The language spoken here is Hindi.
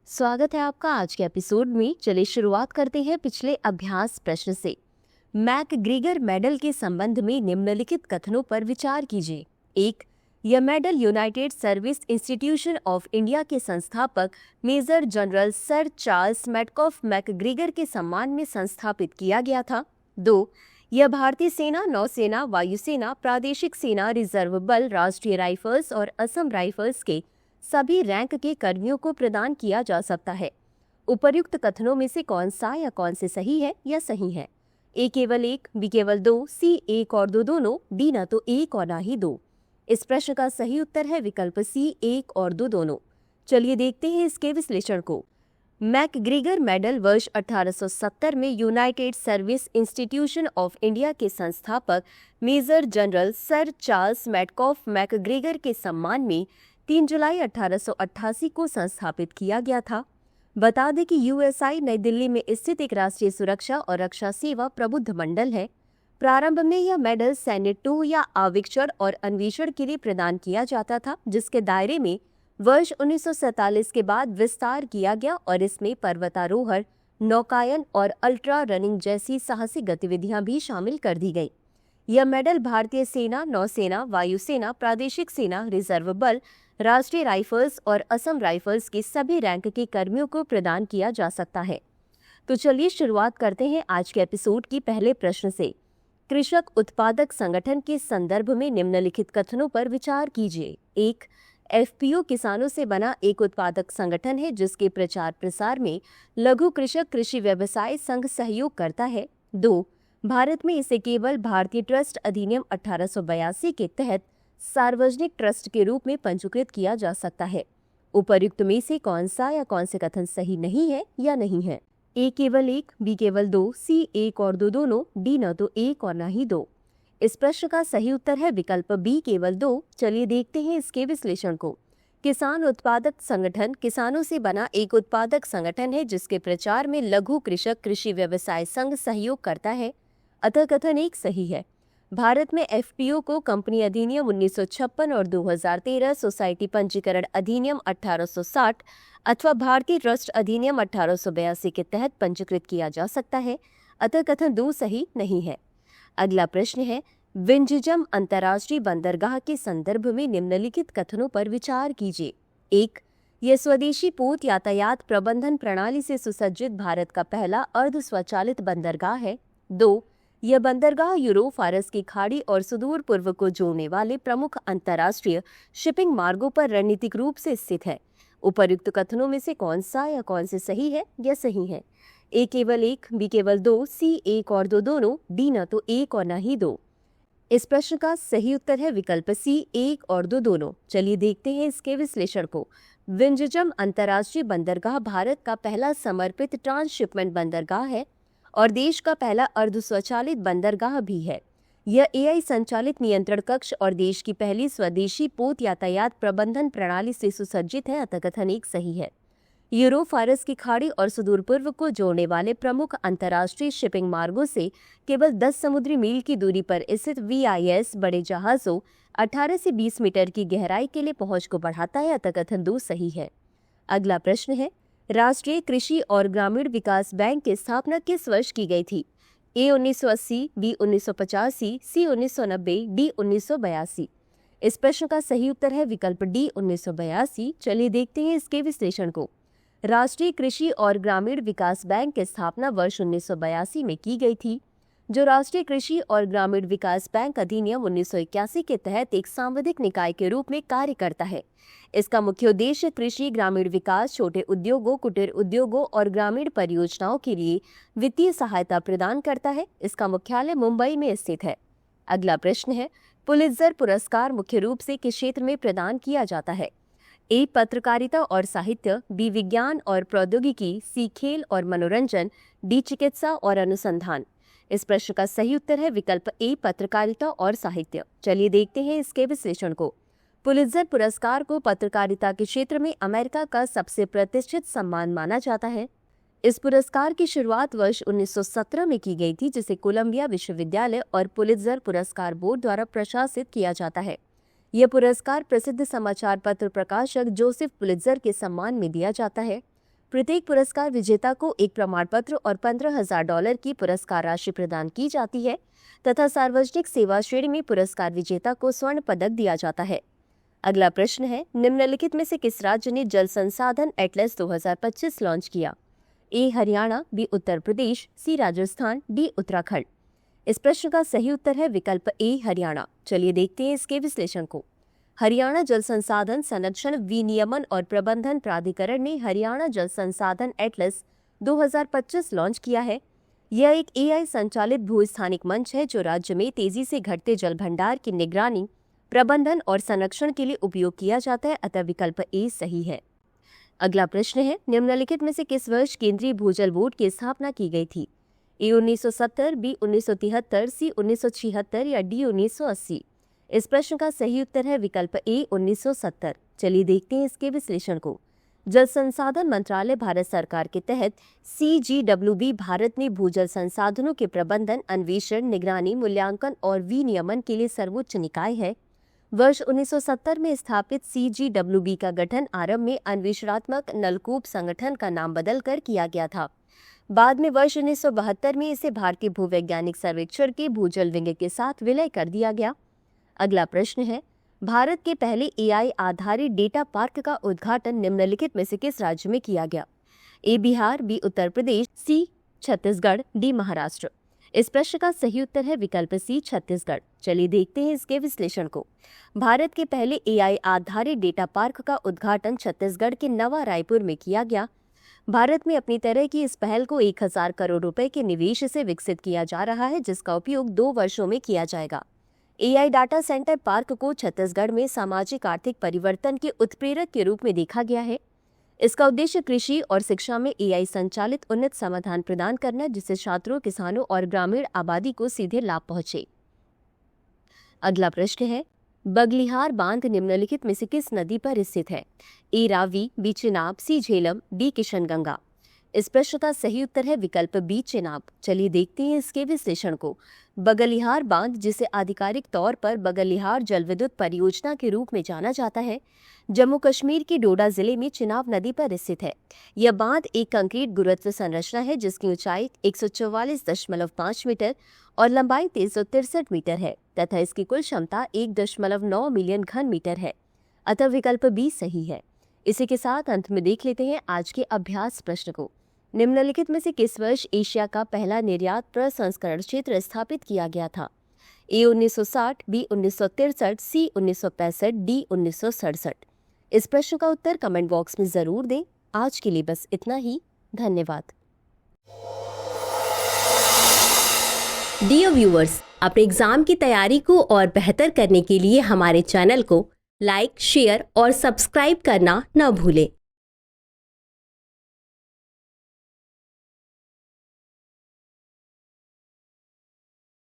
स्वागत है आपका आज के एपिसोड में। चलिए शुरुआत करते हैं पिछले अभ्यास प्रश्न से। मैकग्रीगर मेडल के संबंध में निम्नलिखित कथनों पर विचार कीजिए। 1. यह medal United Service Institution of India के संस्थापक major general sir Charles Metcalfe MacGregor के सम्मान में संस्थापित किया गया था। 2. यह भारतीय सेना, नौसेना, वायुसेना, प्रादेशिक सेना, रिजर्व बल, राष्ट्रीय राइफल्स और असम राइफल्स के सभी रैंक के कर्मियों को प्रदान किया जा सकता है। उपर्युक्त कथनों में से कौन सा या कौन से सही है या सही है? ए केवल एक, बी केवल दो, सी एक और दो दोनों, डी न तो एक और ना ही दो। इस प्रश्न का सही उत्तर है विकल्प सी, एक और दो दोनों। चलिए देखते हैं इसके विश्लेषण को। मैकग्रीगर मेडल वर्ष 1870 में United Service Institution of India के संस्थापक major general sir Charles Metcalfe MacGregor के सम्मान में 3 जुलाई 1888 को संस्थापित किया गया था। बता दें कि यूएसआई नई दिल्ली में स्थित एक राष्ट्रीय सुरक्षा और रक्षा सेवा प्रबुद्ध मंडल है। प्रारंभ में यह मेडल सैन्य टोह या आविष्कार और अन्वेषण के लिए प्रदान किया जाता था, जिसके दायरे में वर्ष 1947 के बाद विस्तार किया गया और इसमें पर्वतारोहण, नौकायन और अल्ट्रा रनिंग जैसी साहसिक गतिविधियां भी शामिल कर दी गई। यह मेडल भारतीय सेना, नौसेना, वायुसेना, प्रादेशिक सेना, रिजर्व बल, राष्ट्रीय राइफल्स और असम राइफल्स के सभी रैंक के कर्मियों को प्रदान किया जा सकता है। तो चलिए शुरुआत करते हैं आज के एपिसोड की पहले प्रश्न से। कृषक उत्पादक संगठन के संदर्भ में निम्नलिखित कथनों पर विचार कीजिए। 1. एफपीओ किसानों से बना एक उत्पादक संगठन है जिसके प्रचार प्रसार में लघु कृषक कृषि व्यवसाय संघ सहयोग करता है। 2. भारत में इसे केवल भारतीय ट्रस्ट अधिनियम 1882 के तहत सार्वजनिक ट्रस्ट के रूप में पंजीकृत किया जा सकता है। उपर्युक्त में से कौन सा या कौन से कथन सही नहीं है या नहीं है? ए केवल एक, बी केवल दो, सी एक और दो दोनों, डी न तो एक और ना ही दो। इस प्रश्न का सही उत्तर है विकल्प बी, केवल दो। चलिए देखते हैं इसके विश्लेषण को। किसान उत्पादक संगठन किसानों से बना एक उत्पादक संगठन है जिसके प्रचार में लघु कृषक कृषि व्यवसाय संघ सहयोग करता है, अतः कथन एक सही है। भारत में एफपीओ को कंपनी अधिनियम 1956 और 2013, सोसाइटी पंजीकरण अधिनियम 1860 अथवा भारतीय ट्रस्ट अधिनियम 1882 के तहत पंजीकृत किया जा सकता है, अतः कथन दो सही नहीं है। अगला प्रश्न है, विंझिजम अंतर्राष्ट्रीय बंदरगाह के संदर्भ में निम्नलिखित कथनों पर विचार कीजिए। 1. यह स्वदेशी पोत यातायात प्रबंधन प्रणाली से सुसज्जित भारत का पहला अर्ध स्वचालित बंदरगाह है। 2. यह बंदरगाह यूरोप, फारस की खाड़ी और सुदूर पूर्व को जोड़ने वाले प्रमुख अंतर्राष्ट्रीय शिपिंग मार्गों पर रणनीतिक रूप से स्थित है। उपर्युक्त कथनों में से कौन सा या कौन से सही है या सही है? ए केवल एक, बी केवल दो, सी एक और दो दोनों, डी न तो एक और ना ही दो। इस प्रश्न का सही उत्तर है विकल्प सी, एक और दो दोनों। चलिए देखते हैं इसके विश्लेषण को। विंझिजम अंतर्राष्ट्रीय बंदरगाह भारत का पहला समर्पित ट्रांसशिपमेंट बंदरगाह है और देश का पहला अर्ध स्वचालित बंदरगाह भी है। यह एआई संचालित नियंत्रण कक्ष और देश की पहली स्वदेशी पोत यातायात प्रबंधन प्रणाली से सुसज्जित है, अतः कथन एक सही है। यूरोप, फारस की खाड़ी और सुदूर पूर्व को जोड़ने वाले प्रमुख अंतर्राष्ट्रीय शिपिंग मार्गों से केवल 10 समुद्री मील की दूरी पर स्थित वीआईएस बड़े जहाजों 18 से 20 मीटर की गहराई के लिए पहुंच को बढ़ाता है, अतः कथन दो सही है। अगला प्रश्न है, राष्ट्रीय कृषि और ग्रामीण विकास बैंक की स्थापना किस वर्ष की गई थी? ए 1980, बी 1985, सी 1990, डी 1982। इस प्रश्न का सही उत्तर है विकल्प डी 1982। चलिए देखते हैं इसके विश्लेषण को। राष्ट्रीय कृषि और ग्रामीण विकास बैंक की स्थापना वर्ष 1982 में की गई थी, जो राष्ट्रीय कृषि और ग्रामीण विकास बैंक अधिनियम 1981 के तहत एक सांविधिक निकाय के रूप में कार्य करता है। इसका मुख्य उद्देश्य कृषि, ग्रामीण विकास, छोटे उद्योगों, कुटीर उद्योगों और ग्रामीण परियोजनाओं के लिए वित्तीय सहायता प्रदान करता है। इसका मुख्यालय मुंबई में स्थित है। अगला प्रश्न है, पुलित्जर पुरस्कार मुख्य रूप से किस क्षेत्र में प्रदान किया जाता है? ए पत्रकारिता और साहित्य, बी विज्ञान और प्रौद्योगिकी, सी खेल और मनोरंजन, डी चिकित्सा और अनुसंधान। इस प्रश्न का सही उत्तर है विकल्प ए पत्रकारिता और साहित्य। चलिए देखते हैं इसके विश्लेषण को। पुलित्जर पुरस्कार को पत्रकारिता के क्षेत्र में अमेरिका का सबसे प्रतिष्ठित सम्मान माना जाता है। इस पुरस्कार की शुरुआत वर्ष 1917 में की गई थी, जिसे कोलंबिया विश्वविद्यालय और पुलित्जर पुरस्कार बोर्ड द्वारा प्रशासित किया जाता है। यह पुरस्कार प्रसिद्ध समाचार पत्र प्रकाशक जोसेफ पुलित्जर के सम्मान में दिया जाता है। प्रत्येक पुरस्कार विजेता को एक प्रमाण पत्र और $15,000 की पुरस्कार राशि प्रदान की जाती है तथा सार्वजनिक सेवा श्रेणी में पुरस्कार विजेता को स्वर्ण पदक दिया जाता है। अगला प्रश्न है, निम्नलिखित में से किस राज्य ने जल संसाधन एटलस 2025 लॉन्च किया? ए हरियाणा, बी उत्तर प्रदेश, सी राजस्थान, डी उत्तराखंड। इस प्रश्न का सही उत्तर है विकल्प ए हरियाणा। चलिए देखते हैं इसके विश्लेषण को। हरियाणा जल संसाधन संरक्षण विनियमन और प्रबंधन प्राधिकरण ने हरियाणा जल संसाधन एटलस 2025 लॉन्च किया है। यह एक AI संचालित भूस्थानिक मंच है जो राज्य में तेजी से घटते जल भंडार की निगरानी, प्रबंधन और संरक्षण के लिए उपयोग किया जाता है, अतः विकल्प ए सही है। अगला प्रश्न है, निम्नलिखित में से किस वर्ष केंद्रीय भूजल बोर्ड की स्थापना की गई थी? ए 1970, बी 1973, सी 1976 या डी 1980। इस प्रश्न का सही उत्तर है विकल्प ए 1970। चलिए देखते हैं इसके विश्लेषण को। जल संसाधन मंत्रालय भारत सरकार के तहत CGWB भारत में भूजल संसाधनों के प्रबंधन, अन्वेषण, निगरानी, मूल्यांकन और विनियमन के लिए सर्वोच्च निकाय है। वर्ष 1970 में स्थापित CGWB का गठन आरंभ में अन्वेषणात्मक नलकूप संगठन का नाम बदलकर किया गया था। बाद में वर्ष 1972 में इसे भारतीय भूवैज्ञानिक सर्वेक्षण के भूजल विंग के साथ विलय कर दिया गया। अगला प्रश्न है, भारत के पहले AI आधारित डेटा पार्क का उद्घाटन निम्नलिखित में से किस राज्य में किया गया? ए बिहार, बी उत्तर प्रदेश, सी छत्तीसगढ़, डी महाराष्ट्र। इस प्रश्न का सही उत्तर है विकल्प सी छत्तीसगढ़। चलिए देखते हैं इसके विश्लेषण को। भारत के पहले AI आधारित डेटा पार्क का उद्घाटन छत्तीसगढ़ के नवा रायपुर में किया गया। भारत में अपनी तरह की इस पहल को 1000 करोड़ रुपए के निवेश से विकसित किया जा रहा है, जिसका उपयोग 2 वर्षों में किया जाएगा। AI डाटा सेंटर पार्क को छत्तीसगढ़ में सामाजिक आर्थिक परिवर्तन के उत्प्रेरक के रूप में देखा गया है। इसका उद्देश्य कृषि और शिक्षा में AI संचालित उन्नत समाधान प्रदान करना, जिससे छात्रों, किसानों और ग्रामीण आबादी को सीधे लाभ पहुंचे। अगला प्रश्न है, बगलिहार बांध निम्नलिखित में से किस नदी पर स्थित है? ए रावी, बी चिनाब, सी झेलम, डी किशनगंगा। इस प्रश्न का सही उत्तर है विकल्प बी चिनाब। चलिए देखते हैं इसके विश्लेषण को। बगलिहार बांध, जिसे आधिकारिक तौर पर बगलिहार जल विद्युत परियोजना के रूप में जाना जाता है, जम्मू कश्मीर के डोडा जिले में चिनाब नदी पर स्थित है। यह बांध एक कंक्रीट गुरुत्व संरचना है जिसकी ऊंचाई 144.5 मीटर और लंबाई 363 मीटर है तथा इसकी कुल क्षमता 1.9 मिलियन घन मीटर है, अतः विकल्प बी सही है। इसी के साथ अंत में देख लेते हैं आज के अभ्यास प्रश्न को। निम्नलिखित में से किस वर्ष एशिया का पहला निर्यात प्रसंस्करण क्षेत्र स्थापित किया गया था? ए 1960, बी 1963, सी 1965, डी 1967। इस प्रश्न का उत्तर कमेंट बॉक्स में जरूर दें। आज के लिए बस इतना ही। धन्यवाद। डियर व्यूअर्स, अपने एग्जाम की तैयारी को और बेहतर करने के लिए हमारे चैनल को लाइक, शेयर और सब्सक्राइब करना न भूलें।